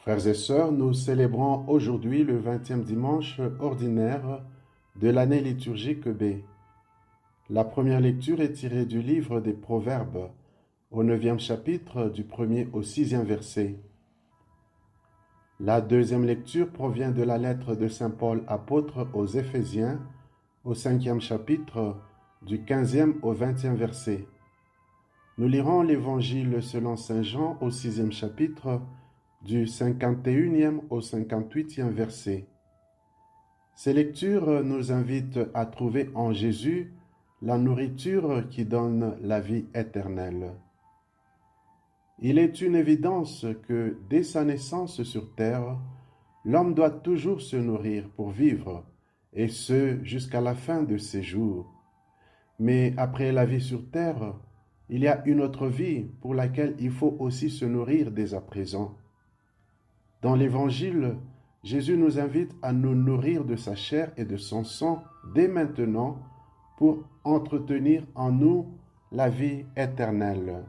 Frères et sœurs, nous célébrons aujourd'hui le 20e dimanche ordinaire de l'année liturgique B. La première lecture est tirée du livre des Proverbes, au 9e chapitre, du 1er au 6e verset. La deuxième lecture provient de la lettre de saint Paul apôtre aux Éphésiens, au 5e chapitre, du 15e au 20e verset. Nous lirons l'Évangile selon saint Jean au 6e chapitre, du 51e au 58e verset. Ces lectures nous invitent à trouver en Jésus la nourriture qui donne la vie éternelle. Il est une évidence que dès sa naissance sur terre, l'homme doit toujours se nourrir pour vivre, et ce jusqu'à la fin de ses jours. Mais après la vie sur terre, il y a une autre vie pour laquelle il faut aussi se nourrir dès à présent. Dans l'Évangile, Jésus nous invite à nous nourrir de sa chair et de son sang dès maintenant pour entretenir en nous la vie éternelle.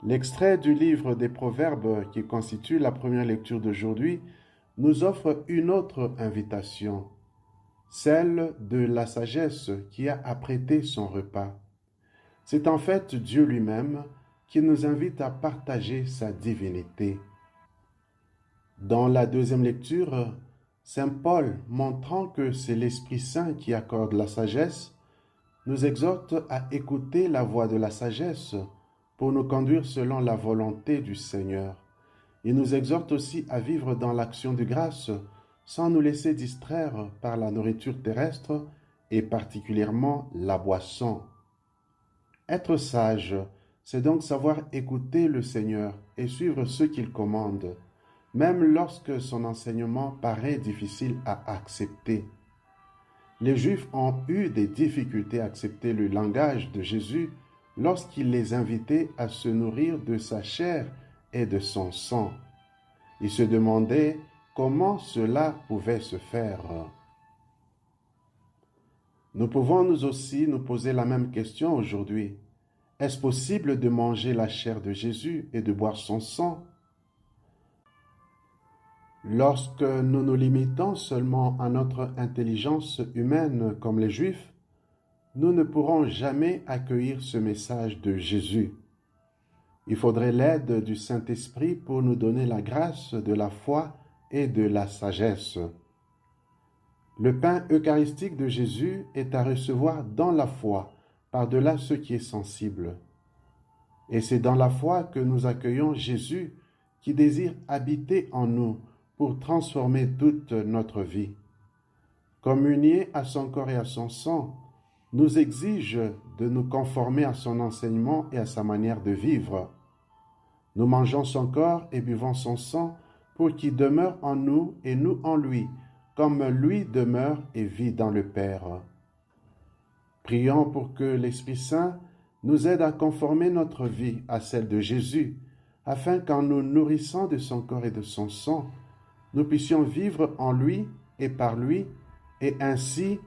L'extrait du livre des Proverbes qui constitue la première lecture d'aujourd'hui nous offre une autre invitation, celle de la sagesse qui a apprêté son repas. C'est en fait Dieu lui-même qui nous invite à partager sa divinité. Dans la deuxième lecture, saint Paul, montrant que c'est l'Esprit Saint qui accorde la sagesse, nous exhorte à écouter la voix de la sagesse pour nous conduire selon la volonté du Seigneur. Il nous exhorte aussi à vivre dans l'action de grâce sans nous laisser distraire par la nourriture terrestre et particulièrement la boisson. Être sage, c'est donc savoir écouter le Seigneur et suivre ce qu'il commande, même lorsque son enseignement paraît difficile à accepter. Les Juifs ont eu des difficultés à accepter le langage de Jésus lorsqu'il les invitait à se nourrir de sa chair et de son sang. Ils se demandaient comment cela pouvait se faire. Nous pouvons nous aussi nous poser la même question aujourd'hui. Est-ce possible de manger la chair de Jésus et de boire son sang? Lorsque nous nous limitons seulement à notre intelligence humaine comme les Juifs, nous ne pourrons jamais accueillir ce message de Jésus. Il faudrait l'aide du Saint-Esprit pour nous donner la grâce de la foi et de la sagesse. Le pain eucharistique de Jésus est à recevoir dans la foi, par-delà ce qui est sensible. Et c'est dans la foi que nous accueillons Jésus qui désire habiter en nous pour transformer toute notre vie. Communier à son corps et à son sang nous exige de nous conformer à son enseignement et à sa manière de vivre. Nous mangeons son corps et buvons son sang pour qu'il demeure en nous et nous en lui, comme lui demeure et vit dans le Père. Prions pour que l'Esprit Saint nous aide à conformer notre vie à celle de Jésus, afin qu'en nous nourrissant de son corps et de son sang, nous puissions vivre en lui et par lui, et ainsi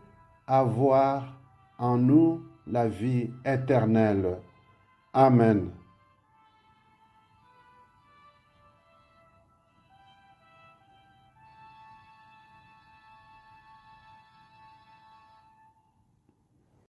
avoir en nous la vie éternelle. Amen.